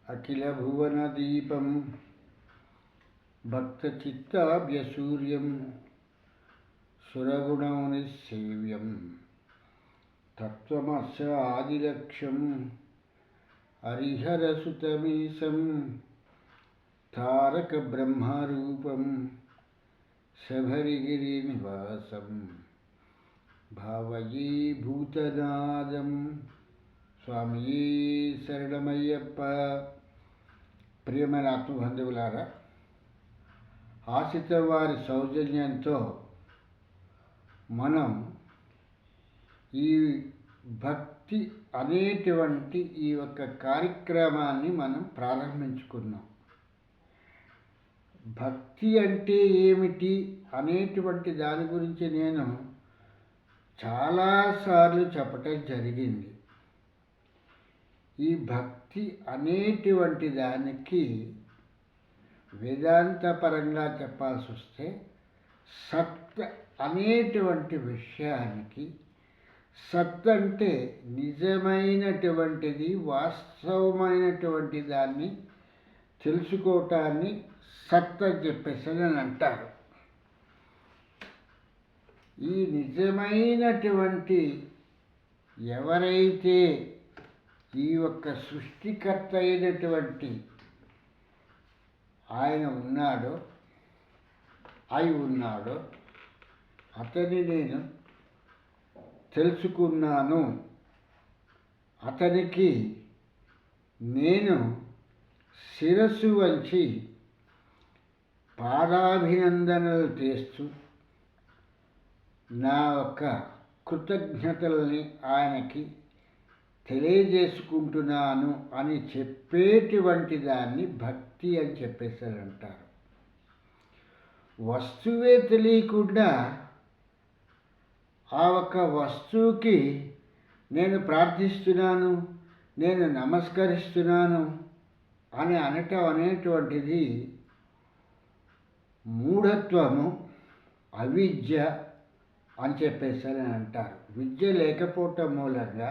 అఖిలభువనదీపం భక్తచిత్తాభ్యసూర్యం సురగుణమునిసేవ్యం తత్వమస్య ఆదిలక్ష్యం హరిహరసుతమీశం తారక బ్రహ్మరూపం శబరిగిరినివాసం భావయే భూతనాదం. స్వామియే శరణమయ్యప్ప. ప్రియమైన ఆత్మబంధువులారా, ఆశిత వారి సౌజన్యంతో మనం ఈ భక్తి అనేటువంటి ఈ యొక్క కార్యక్రమాన్ని మనం ప్రారంభించుకున్నాం. భక్తి అంటే ఏమిటి అనేటువంటి దాని గురించి నేను చాలాసార్లు చెప్పటం జరిగింది. ఈ భక్తి అనేటువంటి దానికి వేదాంతపరంగా చెప్పాల్సి వస్తే సత్ అనేటువంటి విషయానికి, సత్ అంటే నిజమైనటువంటిది, వాస్తవమైనటువంటి దాన్ని తెలుసుకోవటాన్ని సత్ అని చెప్పేసి అని అంటారు. ఈ నిజమైనటువంటి ఎవరైతే ఈ యొక్క సృష్టికర్త అయినటువంటి ఆయన ఉన్నాడో, అతన్ని నేను తెలుసుకున్నాను, అతనికి నేను శిరస్సు వంచి పాదాభినందనలు చేస్తూ నా యొక్క కృతజ్ఞతల్ని ఆయనకి తెలియజేసుకుంటున్నాను అని చెప్పేటువంటి దాన్ని భక్తి అని చెప్పేసి అంటారు. వస్తువే తెలియకుండా ఆ ఒక్క వస్తువుకి నేను ప్రార్థిస్తున్నాను, నేను నమస్కరిస్తున్నాను అని అనటం అనేటువంటిది మూఢత్వము, అవిద్య అని చెప్పేసి అని అంటారు. విద్య లేకపోవటం మూలంగా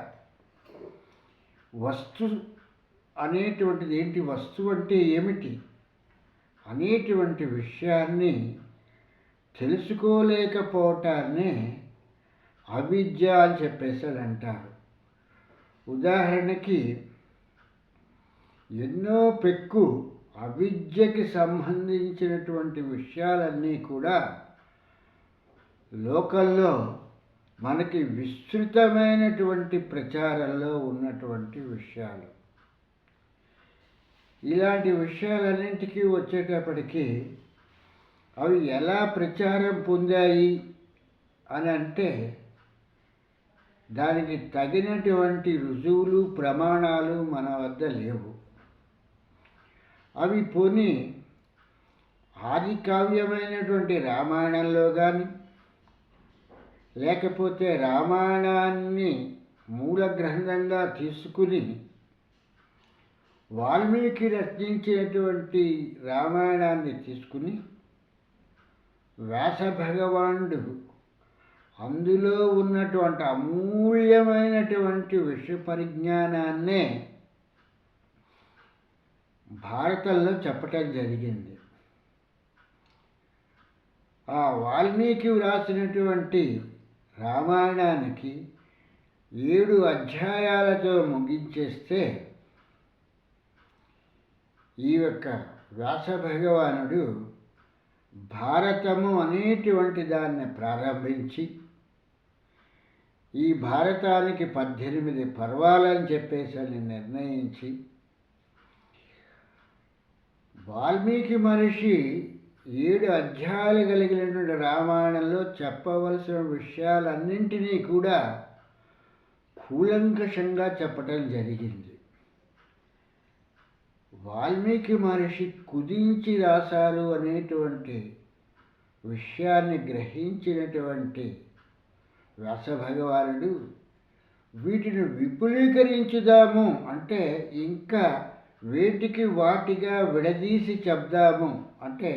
వస్తు అనేటువంటిది ఏంటి, వస్తువు అంటే ఏమిటి అనేటువంటి విషయాన్ని తెలుసుకోలేకపోవటాన్ని అవిద్య అని చెప్పేసి అంటారు. ఉదాహరణకి ఎన్నో పెక్కు అవిద్యకి సంబంధించినటువంటి విషయాలన్నీ కూడా లోకల్లో మనకి విస్తృతమైనటువంటి ప్రచారంలో ఉన్నటువంటి విషయాలు. ఇలాంటి విషయాలన్నింటికీ వచ్చేటప్పటికీ అవి ఎలా ప్రచారం పొందాయి అని అంటే దానికి తగినటువంటి రుజువులు, ప్రమాణాలు మన వద్ద లేవు. అవి పోని ఆది కావ్యమైనటువంటి రామాయణంలో కానీ, లేకపోతే రామాయణాన్ని మూల గ్రంథంగా తీసుకుని వాల్మీకి రచించినటువంటి రామాయణాన్ని తీసుకుని వ్యాస భగవానుడు అందులో ఉన్నటువంటి అమూల్యమైనటువంటి విషయ పరిజ్ఞానాన్నే భారతంలో చెప్పటం జరిగింది. ఆ వాల్మీకి వ్రాసినటువంటి రామాయణానికి 7 అధ్యాయాలతో ముగించేస్తే ఈ యొక్క వ్యాస భగవానుడు భారతము అనేటువంటి దాన్ని ప్రారంభించి ఈ భారతానికి 18 పర్వాలని చెప్పేసి అని నిర్ణయించి వాల్మీకి మహర్షి 7 అధ్యాయాలు కలిగినటువంటి రామాయణంలో చెప్పవలసిన విషయాలన్నింటినీ కూడా కూలంకషంగా చెప్పటం జరిగింది. వాల్మీకి మహర్షి కుదించి రాశారు అనేటువంటి విషయాన్ని గ్రహించినటువంటి వ్యాస భగవానుడు వీటిని విపులీకరించుదాము అంటే ఇంకా వేటికి వాటిగా విడదీసి చెప్దాము అంటే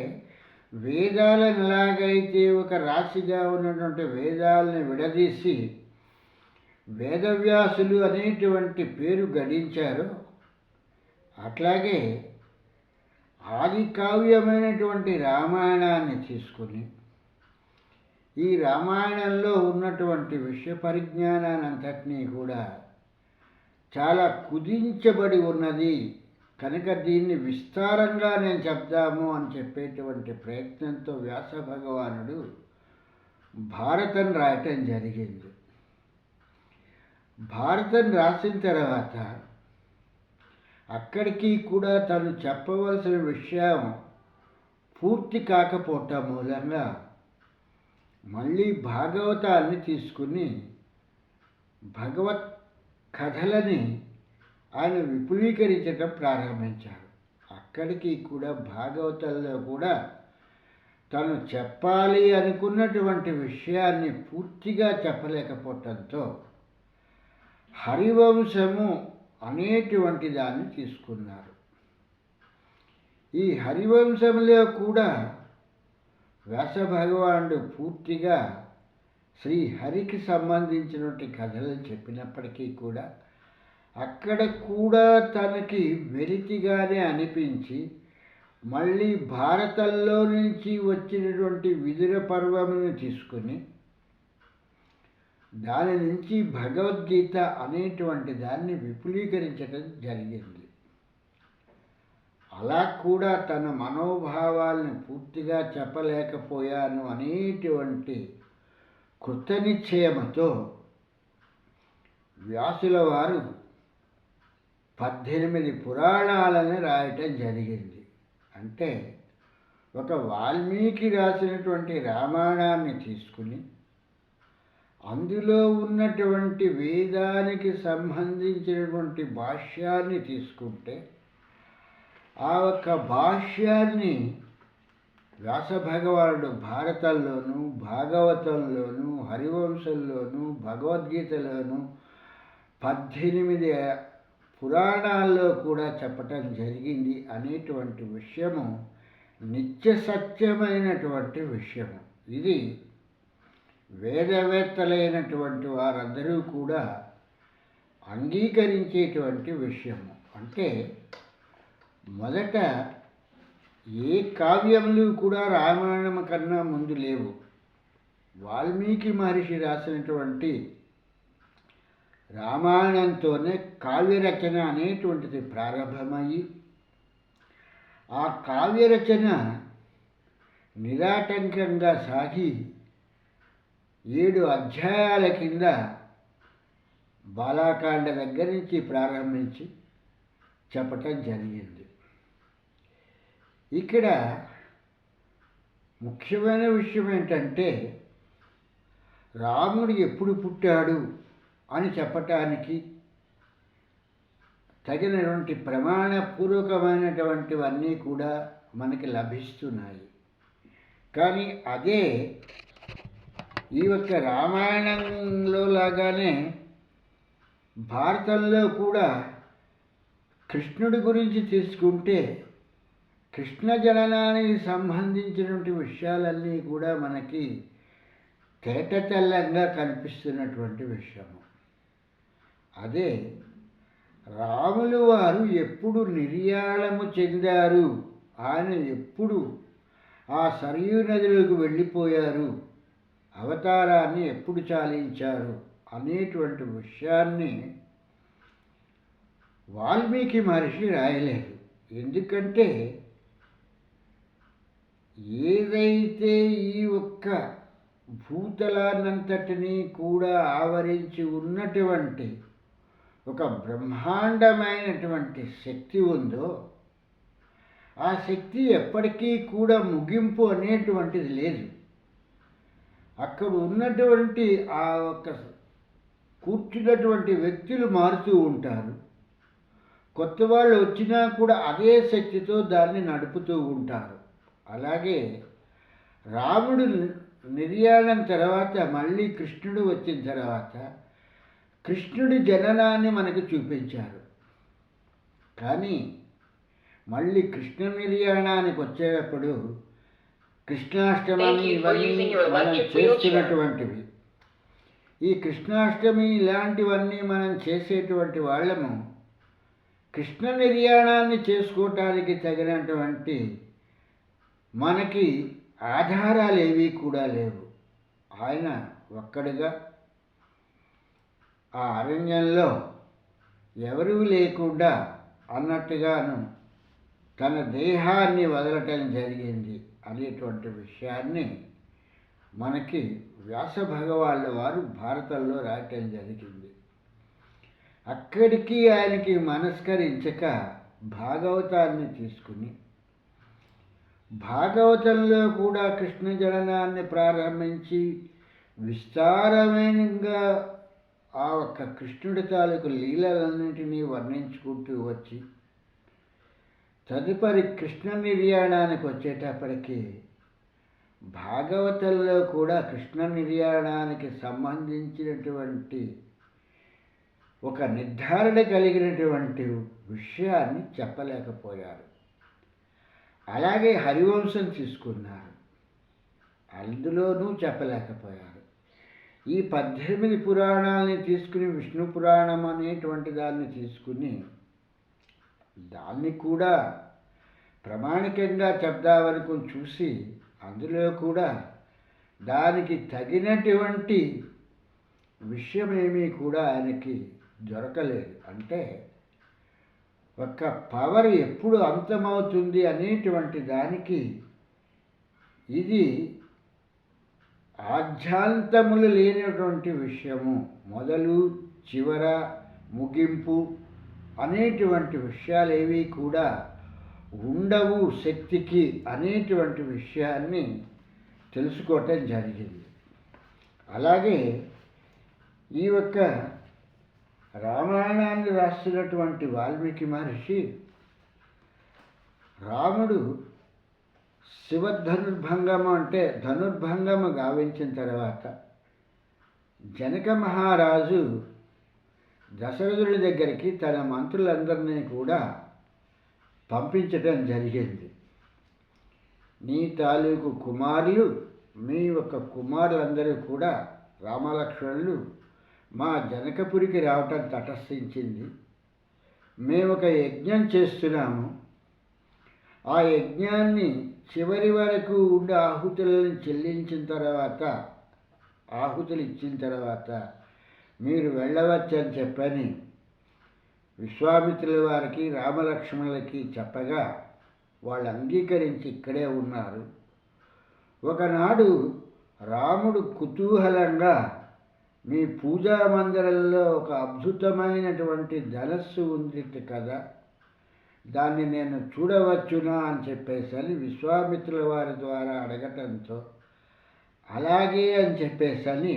వేదాలను ఎలాగైతే ఒక రాశిగా ఉన్నటువంటి వేదాలని విడదీసి వేదవ్యాసులు అనేటువంటి పేరు గడించారో అట్లాగే ఆది కావ్యమైనటువంటి రామాయణాన్ని తీసుకుని ఈ రామాయణంలో ఉన్నటువంటి విషయ పరిజ్ఞానాన్ని అంతటినీ కూడా చాలా కుదించబడి ఉన్నది కనుక దీన్ని విస్తారంగా నేను చెప్దాము అని చెప్పేటువంటి ప్రయత్నంతో వ్యాస భగవానుడు భారతం రాయటం జరిగింది. భారతం రాసిన తర్వాత అక్కడికి కూడా తను చెప్పవలసిన విషయం పూర్తి కాకపోవటం మూలంగా మళ్ళీ భాగవతాన్ని తీసుకుని భగవత్ కథలని ఆయన విపులీకరించడం ప్రారంభించారు. అక్కడికి కూడా భాగవతంలో కూడా తను చెప్పాలి అనుకున్నటువంటి విషయాన్ని పూర్తిగా చెప్పలేకపోవటంతో హరివంశము అనేటువంటి దాన్ని తీసుకున్నారు. ఈ హరివంశంలో కూడా వ్యాస భగవానుడు పూర్తిగా శ్రీహరికి సంబంధించినటువంటి కథలను చెప్పినప్పటికీ కూడా అక్కడ కూడా తనకి వెలితిగానే అనిపించి మళ్ళీ భారతంలో నుంచి వచ్చినటువంటి విదుర పర్వమును తీసుకుని దాని నుంచి భగవద్గీత అనేటువంటి దాన్ని విపులీకరించడం జరిగింది. అలా కూడా తన మనోభావాలను పూర్తిగా చెప్పలేకపోయాను అనేటువంటి కృతనిశ్చయముతో వ్యాసుల వారు 18 పురాణాలను రాయటం జరిగింది. అంటే ఒక వాల్మీకి రాసినటువంటి రామాయణాన్ని తీసుకుని అందులో ఉన్నటువంటి వేదానికి సంబంధించినటువంటి భాష్యాన్ని తీసుకుంటే ఆ ఒక్క భాష్యాన్ని వ్యాస భగవానుడు భారతంలోను భాగవతంలోను హరివంశంలోను భగవద్గీతలోను 18 పురాణాల్లో కూడా చెప్పటం జరిగింది అనేటువంటి విషయము నిత్య సత్యమైనటువంటి విషయము. ఇది వేదవేత్తలైనటువంటి వారందరూ కూడా అంగీకరించేటువంటి విషయము. అంటే మొదట ఏ కావ్యములు కూడా రామాయణం కన్నా ముందు లేవు. వాల్మీకి మహర్షి రాసినటువంటి రామాయణంతోనే కావ్యరచన అనేటువంటిది ప్రారంభమయ్యి ఆ కావ్యరచన నిరాటంకంగా సాగి 7 అధ్యాయాల కింద బాలాకాండ దగ్గర నుంచి ప్రారంభించి చెప్పటం జరిగింది. ఇక్కడ ముఖ్యమైన విషయం ఏంటంటే రాముడు ఎప్పుడు పుట్టాడు అని చెప్పటానికి తగినటువంటి ప్రమాణపూర్వకమైనటువంటివన్నీ కూడా మనకి లభిస్తున్నాయి. కానీ అదే ఈ యొక్క రామాయణంలో లాగానే భారతంలో కూడా కృష్ణుడి గురించి తీసుకుంటే కృష్ణ జననానికి సంబంధించినటువంటి విషయాలన్నీ కూడా మనకి తేటతెల్లంగా కనిపిస్తున్నటువంటి విషయము. అదే రాములు వారు ఎప్పుడు నిర్యాణము చెందారు, ఆయన ఎప్పుడు ఆ సరయూ నదిలోకి వెళ్ళిపోయారు, అవతారాన్ని ఎప్పుడు చాలించారు అనేటువంటి విషయాన్ని వాల్మీకి మహర్షి రాయలేదు. ఎందుకంటే ఏదైతే ఈ ఒక్క భూతలాన్నంతటినీ కూడా ఆవరించి ఉన్నటువంటి ఒక బ్రహ్మాండమైనటువంటి శక్తి ఉందో ఆ శక్తి ఎప్పటికీ కూడా ముగింపు అనేటువంటిది లేదు. అక్కడ ఉన్నటువంటి ఆ ఒక్క కూర్చున్నటువంటి వ్యక్తులు మారుతూ ఉంటారు. కొత్త వాళ్ళు వచ్చినా కూడా అదే శక్తితో దాన్ని నడుపుతూ ఉంటారు. అలాగే రాముడు నిర్యాణం తర్వాత మళ్ళీ కృష్ణుడు వచ్చిన తర్వాత కృష్ణుడి జననాన్ని మనకు చూపించారు. కానీ మళ్ళీ కృష్ణ నిర్యాణానికి వచ్చేటప్పుడు కృష్ణాష్టమి ఇవన్నీ మనం చేస్తున్నటువంటివి. ఈ కృష్ణాష్టమి ఇలాంటివన్నీ మనం చేసేటువంటి వాళ్ళము కృష్ణ నిర్యాణాన్ని చేసుకోవటానికి తగినటువంటి మనకి ఆధారాలు ఏవీ కూడా లేవు. ఆయన ఒక్కడిగా ఆ అరణ్యంలో ఎవరూ లేకుండా అన్నట్టుగాను తన దేహాన్ని వదలటం జరిగింది అనేటువంటి విషయాన్ని మనకి వ్యాస భగవాళ్ళ వారు భారతంలో రాయటం జరిగింది. అక్కడికి ఆయనకి మనస్కరించక భాగవతాన్ని తీసుకుని భాగవతంలో కూడా కృష్ణ జననాన్ని ప్రారంభించి విస్తారమైనగా ఆ ఒక్క కృష్ణుడి తాలూకు లీలలన్నింటినీ వర్ణించుకుంటూ వచ్చి తదుపరి కృష్ణ నిర్యాణానికి వచ్చేటప్పటికి భాగవతంలో కూడా కృష్ణ నిర్యాణానికి సంబంధించినటువంటి ఒక నిర్ధారణ కలిగినటువంటి విషయాన్ని చెప్పలేకపోయారు. అలాగే హరివంశం తీసుకున్నారు, అందులోనూ చెప్పలేకపోయారు. ఈ 18 పురాణాలని తీసుకుని విష్ణు పురాణం అనేటువంటి దాన్ని తీసుకుని దాన్ని కూడా ప్రామాణికంగా చెప్దామనుకుని చూసి అందులో కూడా దానికి తగినటువంటి విషయమేమీ కూడా ఆయనకి దొరకలేదు. అంటే ఒక పవర్ ఎప్పుడు అంతమవుతుంది అనేటువంటి దానికి ఇది ఆధ్యాంతములు లేనటువంటి విషయము, మొదలు చివర ముగింపు అనేటువంటి విషయాలేవి కూడా ఉండవు శక్తికి అనేటువంటి విషయాన్ని తెలుసుకోవటం జరిగింది. అలాగే ఈ యొక్క రామాయణాన్ని రాస్తున్నటువంటి వాల్మీకి మహర్షి రాముడు శివధనుర్భంగము అంటే ధనుర్భంగము గావించిన తర్వాత జనక మహారాజు దశరథుడి దగ్గరికి తన మంత్రులందరినీ కూడా పంపించటం జరిగింది. నీ తాలూకు కుమారులు, మీ యొక్క కుమారులందరూ కూడా రామలక్ష్మణులు మా జనకపురికి రావటం తటస్థించింది. మేము ఒక యజ్ఞం చేస్తున్నాము. ఆ యజ్ఞాన్ని చివరి వరకు ఉండి ఆహుతులను చెల్లించిన తర్వాత, ఆహుతులు ఇచ్చిన తర్వాత మీరు వెళ్ళవచ్చని చెప్పని విశ్వామిత్రుల వారికి రామలక్ష్మణులకి చెప్పగా వాళ్ళు అంగీకరించి ఇక్కడే ఉన్నారు. ఒకనాడు రాముడు కుతూహలంగా మీ పూజా మందిరంలో ఒక అద్భుతమైనటువంటి ధనస్సు ఉంది కదా, దాన్ని నేను చూడవచ్చునా అని చెప్పేసని విశ్వామిత్రుల వారి ద్వారా అడగటంతో అలాగే అని చెప్పేసని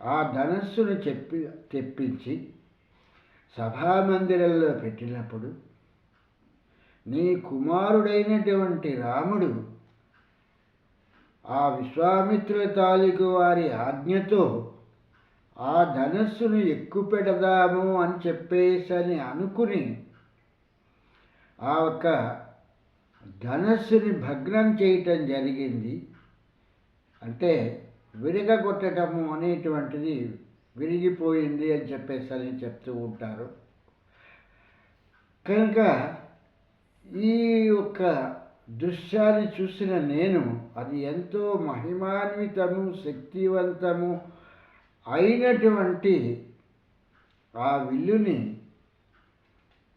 ఆ ధనస్సును తెప్పించి సభామందిరంలో పెట్టినప్పుడు నీ కుమారుడైనటువంటి రాముడు ఆ విశ్వామిత్రుల తాలూకు వారి ఆజ్ఞతో ఆ ధనస్సును ఎక్కుపెడదాము అని చెప్పేసని అనుకుని ఆ ఒక్క ధనస్సుని భగ్నం చేయటం జరిగింది. అంటే విరగొట్టటము అనేటువంటిది విరిగిపోయింది అని చెప్పేసని చెప్తూ ఉంటారు. కనుక ఈ యొక్క దృశ్యాన్ని చూసిన నేను అది ఎంతో మహిమాన్వితము శక్తివంతము అయినటువంటి ఆ విల్లుని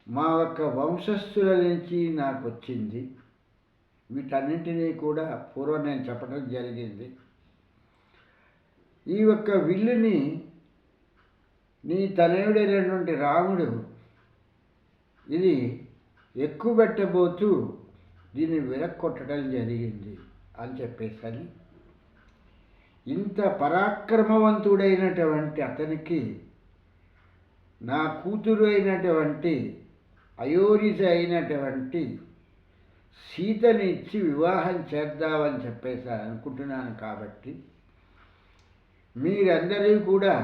మా యొక్క వంశస్థుల నుంచి నాకు వచ్చింది. వీటన్నింటినీ కూడా పూర్వం నేను చెప్పడం జరిగింది. ఈ యొక్క విల్లుని నీ తనయుడైనటువంటి రాముడు ఇది ఎక్కుపెట్టబోతూ దీన్ని విరక్కొట్టడం జరిగింది అని చెప్పేసని ఇంత పరాక్రమవంతుడైనటువంటి అతనికి నా కూతురు అయినటువంటి అయోనిజ అయినటువంటి సీతని ఇచ్చి వివాహం చేద్దామని చెప్పేసి అనుకుంటున్నాను. కాబట్టి మీరందరూ కూడా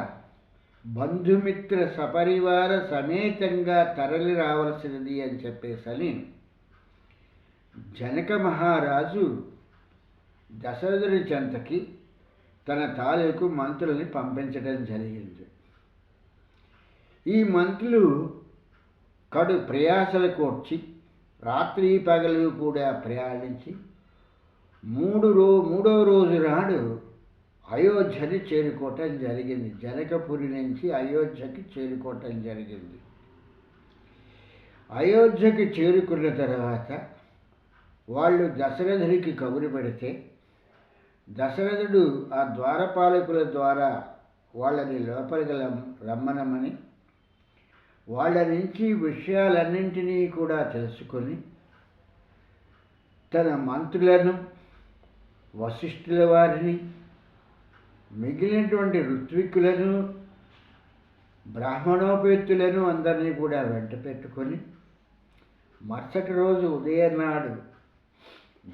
బంధుమిత్ర సపరివార సమేతంగా తరలి రావాల్సినది అని చెప్పేసని జనక మహారాజు దశరథుని చెంతకి తన తాలూకు మంత్రుల్ని పంపించడం జరిగింది. ఈ మంత్రులు కడు ప్రయాసలు కోర్చి రాత్రి పగలు కూడా ప్రయాణించి మూడవ రోజు నాడు అయోధ్యని చేరుకోవటం జరిగింది. జనకపురి నుంచి అయోధ్యకి చేరుకోవటం జరిగింది. అయోధ్యకి చేరుకున్న తర్వాత వాళ్ళు దశరథుడికి కబురు పెడితే దశరథుడు ఆ ద్వారపాలకుల ద్వారా వాళ్ళని లోపలికి రమ్మనమని వాళ్ళ నుంచి విషయాలన్నింటినీ కూడా తెలుసుకొని తన మంత్రులను, వశిష్ఠుల వారిని, మిగిలినటువంటి ఋత్విక్కులను, బ్రాహ్మణోపేత్తులను అందరినీ కూడా వెంట పెట్టుకొని మరుసటి రోజు ఉదయం నాడు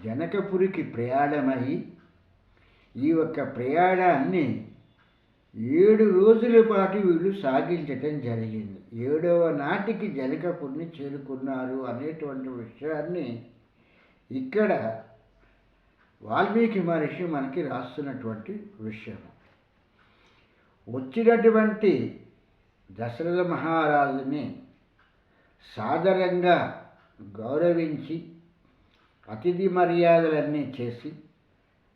జనకపురికి ప్రయాణమై ఈ యొక్క ప్రయాణాన్ని 7 రోజుల పాటు వీళ్ళు సాగించటం జరిగింది. 7వ నాటికి జనకపురిని చేరుకున్నారు అనేటువంటి విషయాన్ని ఇక్కడ వాల్మీకి మహర్షి మనకి రాస్తున్నటువంటి విషయం. వచ్చినటువంటి దశరథ మహారాజుని సాదరంగా గౌరవించి అతిథి మర్యాదలన్నీ చేసి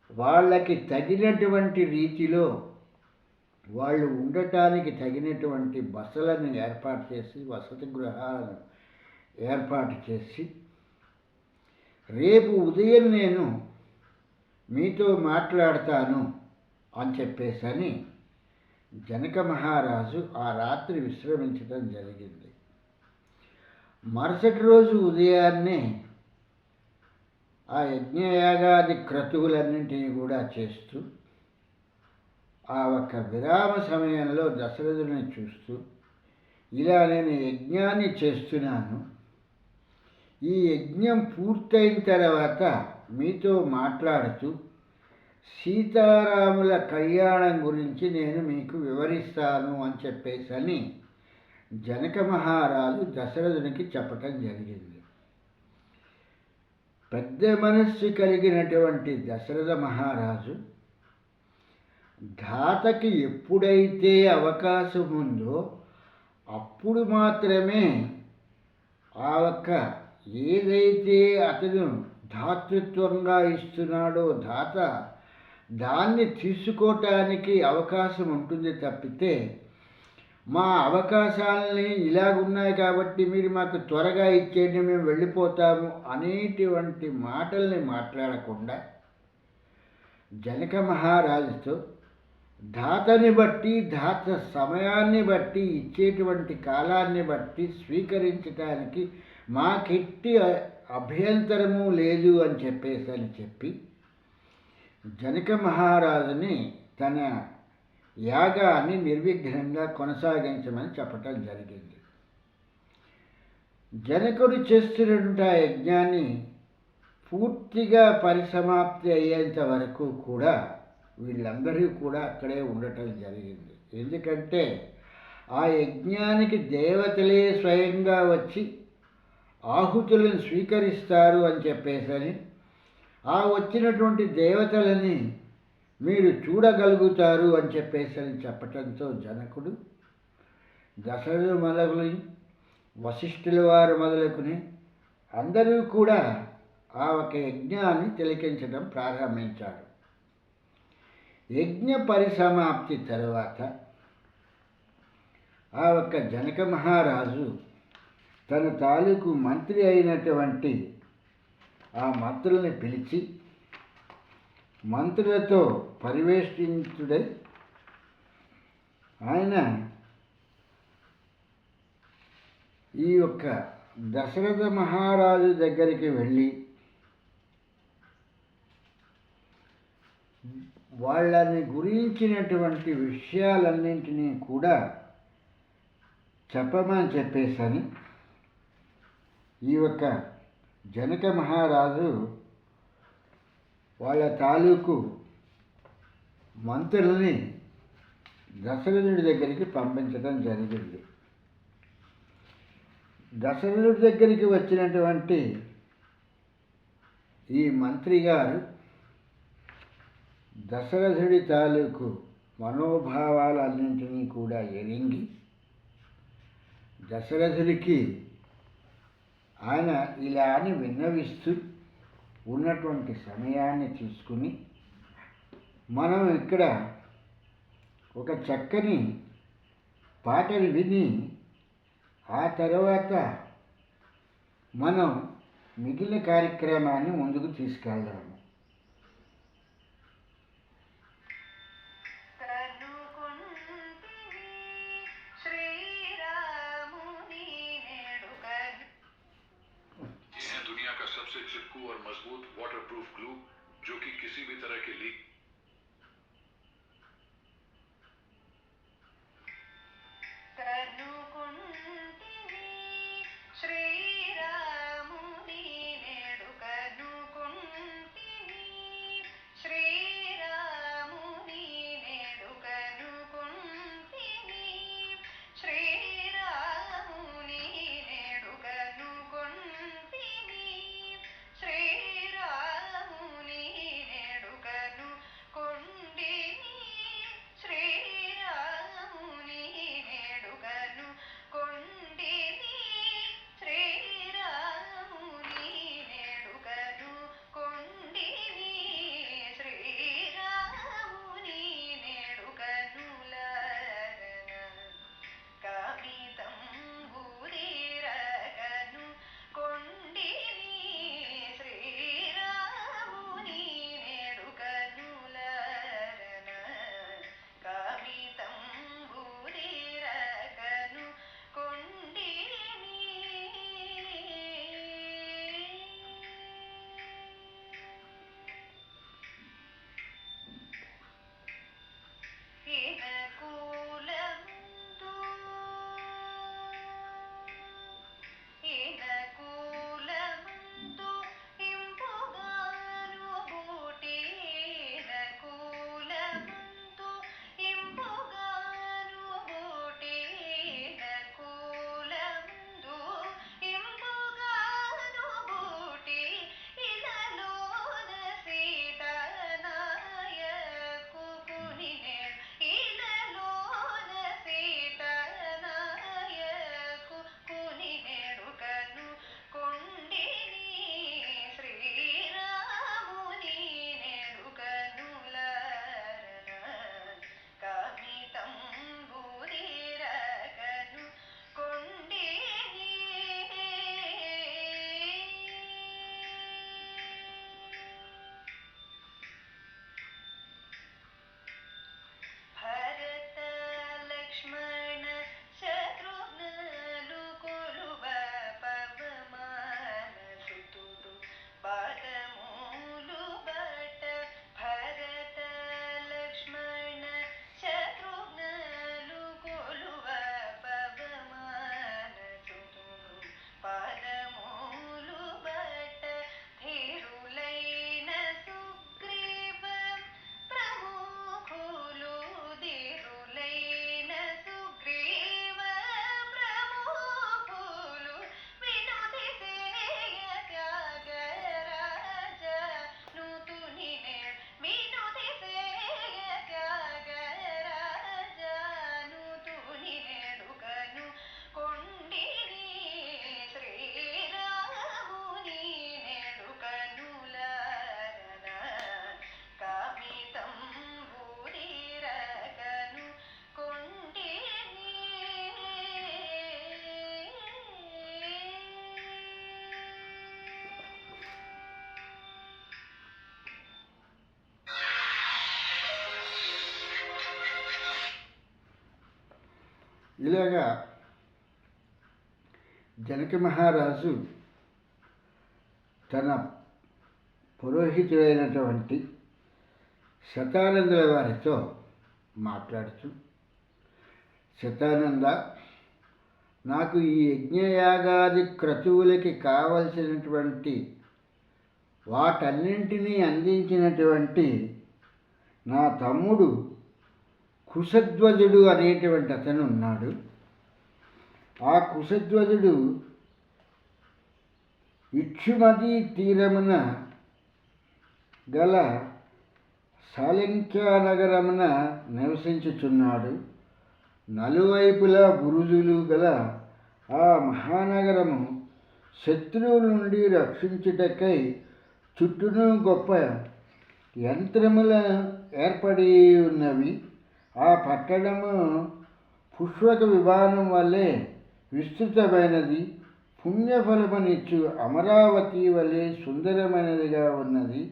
వాళ్ళకి తగినటువంటి రీతిలో వాళ్ళు ఉండటానికి తగినటువంటి బసలను ఏర్పాటు చేసి, వసతి గృహాలను ఏర్పాటు చేసి, రేపు ఉదయం నేను మీతో మాట్లాడతాను అని చెప్పేసని జనక మహారాజు ఆ రాత్రి విశ్రమించడం జరిగింది. మరుసటి రోజు ఉదయాన్నే ఆ యజ్ఞయాగాది క్రతువులన్నింటినీ కూడా చేస్తూ ఆ ఒక్క విరామ సమయంలో దశరథుని చూస్తూ, ఇలా నేను యజ్ఞాన్ని చేస్తున్నాను, ఈ యజ్ఞం పూర్తయిన తర్వాత మీతో మాట్లాడుతూ సీతారాముల కళ్యాణం గురించి నేను మీకు వివరిస్తాను అని చెప్పేసని జనక మహారాజు దశరథునికి చెప్పటం జరిగింది. పెద్ద మనస్సు కలిగినటువంటి దశరథ మహారాజు ధాతకి ఎప్పుడైతే అవకాశం ఉందో అప్పుడు మాత్రమే ఆ ఒక్క ఏదైతే అతను ధాతృత్వంగా ఇస్తున్నాడో ధాత దాన్ని తీసుకోవటానికి అవకాశం ఉంటుంది తప్పితే, మా అవకాశాలని ఇలాగున్నాయి కాబట్టి మీరు మాకు త్వరగా ఇచ్చేయండి, మేము వెళ్ళిపోతాము అనేటువంటి మాటల్ని మాట్లాడకుండా జనక మహారాజుతో ధాతని బట్టి, ధాత సమయాన్ని బట్టి, ఇచ్చేటువంటి కాలాన్ని బట్టి స్వీకరించడానికి మాకెట్టి అభ్యంతరము లేదు అని చెప్పి జనక మహారాజుని తన యాగాన్ని నిర్విఘ్నంగా కొనసాగించమని చెప్పటం జరిగింది. జనకుడు చేస్తున్నటువంటి ఆ యజ్ఞాన్ని పూర్తిగా పరిసమాప్తి అయ్యేంత వరకు కూడా వీళ్ళందరూ కూడా అక్కడే ఉండటం జరిగింది. ఎందుకంటే ఆ యజ్ఞానికి దేవతలే స్వయంగా వచ్చి ఆహుతులను స్వీకరిస్తారు అని చెప్పేసని, ఆ వచ్చినటువంటి దేవతలని మీరు చూడగలుగుతారు అని చెప్పేసని చెప్పటంతో జనకుడు దశరథుడు మొదలుకొని వశిష్ఠుల వారు మొదలుకొని అందరూ కూడా ఆ ఒక యజ్ఞాన్ని తిలకించడం ప్రారంభించాడు. యజ్ఞ పరిసమాప్తి తరువాత ఆ ఒక్క జనక మహారాజు తన తాలూకు మంత్రి అయినటువంటి ఆ మంత్రుల్ని పిలిచి మంత్రులతో పరివేష్టించుడై ఆయన ఈ యొక్క దశరథ మహారాజు దగ్గరికి వెళ్ళి వాళ్ళని గురించినటువంటి విషయాలన్నింటినీ కూడా చెప్పమని చెప్పేసని ఈ యొక్క జనక మహారాజు వాళ్ళ తాలూకు మంత్రుల్ని దశరథుడి దగ్గరికి పంపించడం జరిగింది. దశరథుడి దగ్గరికి వచ్చినటువంటి ఈ మంత్రి గారు దశరథుడి తాలూకు మనోభావాలన్నింటినీ కూడా ఎరింగి దశరథుడికి ఆయన ఇలా అని విన్నవిస్తూ ఉన్నటువంటి సమయాన్ని తీసుకుని మనం ఇక్కడ ఒక చక్కని పాటలు విని ఆ తర్వాత మనం మిగిలిన కార్యక్రమాన్ని ముందుకు తీసుకెళ్దాము. दुनिया का सबसे चिपकू और मजबूत वाटरप्रूफ ग्लू जो कि किसी भी तरह के लीक ఇలాగా జనక మహారాజు తన పురోహితుడైనటువంటి శతానందుల వారితో మాట్లాడుతూ, శతానంద, నాకు ఈ యజ్ఞయాగాది క్రతువులకి కావలసినటువంటి వాటన్నింటినీ అందించినటువంటి నా తమ్ముడు కుశధ్వజుడు అనేటువంటి అతను ఉన్నాడు. ఆ కుశధ్వజుడు ఇక్షుమతి తీరమున గల సాలంఖ్యానగరమున నివసించుచున్నాడు. నలువైపులా బురుజులు గల ఆ మహానగరము శత్రువుల నుండి రక్షించుటకై చుట్టూను గొప్ప యంత్రముల ఏర్పడి ఉన్నవి. ఆ పట్టణము పుష్పక విమానం వలె విస్తృతమైనది, పుణ్యఫలమునిచ్చు అమరావతి వలె సుందరమైనదిగా ఉన్నది.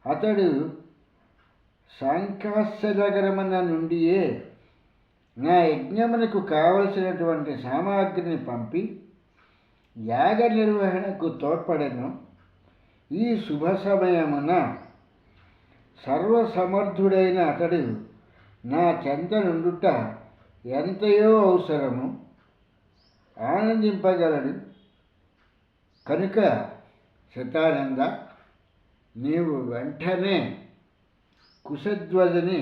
అతడు సాంకాస్యనగరమున నుండియే నా యజ్ఞమునకు కావలసినటువంటి సామాగ్రిని పంపి యాగ నిర్వహణకు తోడ్పడెను. ఈ శుభ సమయమున సర్వసమర్థుడైన అతడు నా చెంత నుండుట ఎంతయో అవసరము, ఆనందింపగలడు. కనుక శతానంద, నీవు వెంటనే కుశధ్వజని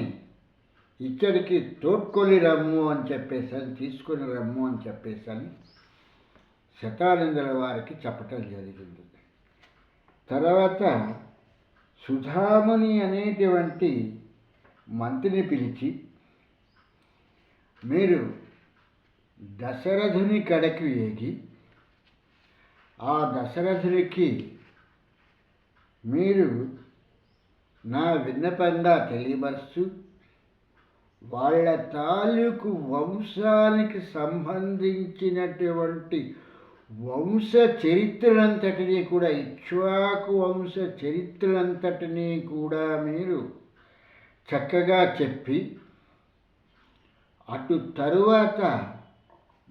ఇక్కడికి తోడ్కొని రమ్ము అని చెప్పేసని, తీసుకొని రమ్ము అని చెప్పేసని శతానందుల వారికి చెప్పటం జరిగింది. తర్వాత సుధాముని అనేటువంటి మంత్రిని పిలిచి, మీరు దశరథుని కడకు ఏగి ఆ దశరథునికి మీరు నా విన్నపంగా తెలియపరుస్తూ వాళ్ళ తాలూకు వంశానికి సంబంధించినటువంటి వంశ చరిత్రలంతటినీ కూడా, ఇక్ష్వాకు వంశ చరిత్రలంతటినీ కూడా మీరు చక్కగా చెప్పి, అటు తరువాత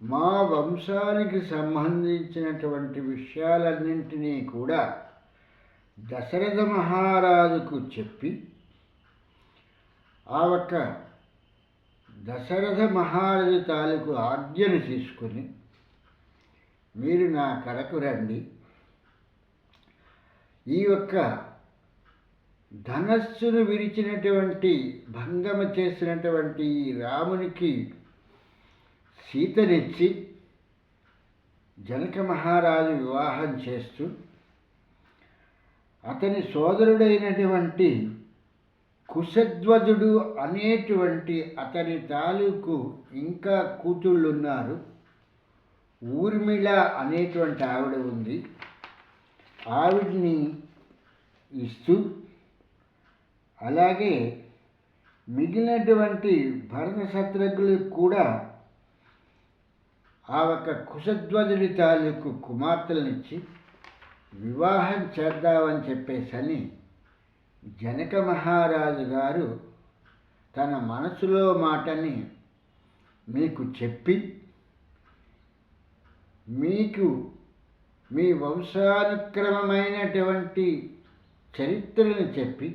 మా వంశానికి సంబంధించినటువంటి విషయాలన్నింటినీ కూడా దశరథ మహారాజుకు చెప్పి, ఆ ఒక్క దశరథ మహారాజు తాలూకు ఆజ్ఞను తీసుకొని మీరు నా కడకు రండి. ఈ యొక్క ధనస్సును విరిచినటువంటి, భంగమ చేసినటువంటి ఈ రామునికి సీతనిచ్చి జనక మహారాజు వివాహం చేస్తూ, అతని సోదరుడైనటువంటి కుశధ్వజుడు అనేటువంటి అతని తాలూకు ఇంకా కూతుళ్ళున్నారు. ఊర్మిళ అనేటువంటి ఆవిడ ఉంది. ఆవిడ్ని ఇస్తూ, అలాగే మిగిలినటువంటి భరత శత్రుఘ్నులకు కూడా ఆ ఒక్క కుశధ్వజుడి తాలూకు కుమార్తెలనిచ్చి వివాహం చేద్దామని చెప్పేసని జనక మహారాజు గారు తన మనసులో మాటని మీకు చెప్పి, మీకు మీ వంశానుక్రమమైనటువంటి చరిత్రను చెప్పి,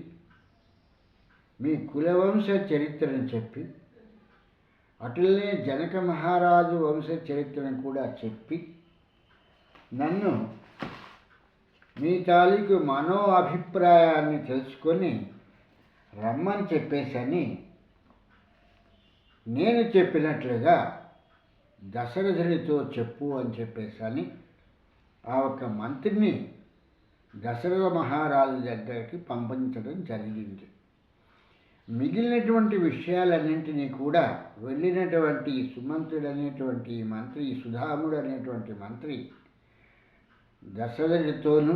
మీ కులవంశ చరిత్రను చెప్పి, అటులనే జనక మహారాజు వంశ చరిత్రను కూడా చెప్పి, నన్ను మీ తాలూకు మనో అభిప్రాయాన్ని తెలుసుకొని రమ్మని చెప్పేసని నేను చెప్పినట్లుగా దశరథునితో చెప్పు అని చెప్పేసని ఆ ఒక్క మంత్రిని దశరథ మహారాజు దగ్గరికి పంపించడం జరిగింది. మిగిలినటువంటి విషయాలన్నింటినీ కూడా వెళ్ళినటువంటి సుమంత్రుడు అనేటువంటి మంత్రి, సుధాముడు అనేటువంటి మంత్రి దశరథుడితోనూ,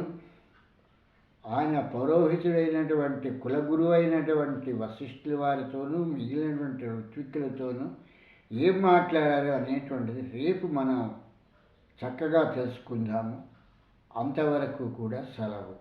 ఆయన పౌరోహితుడైనటువంటి కులగురువు అయినటువంటి వశిష్ఠుల వారితోనూ, మిగిలినటువంటి ఋత్విక్కులతోనూ ఏం మాట్లాడారు అనేటువంటిది రేపు మనం చక్కగా తెలుసుకుందాము. అంతవరకు కూడా సెలవు.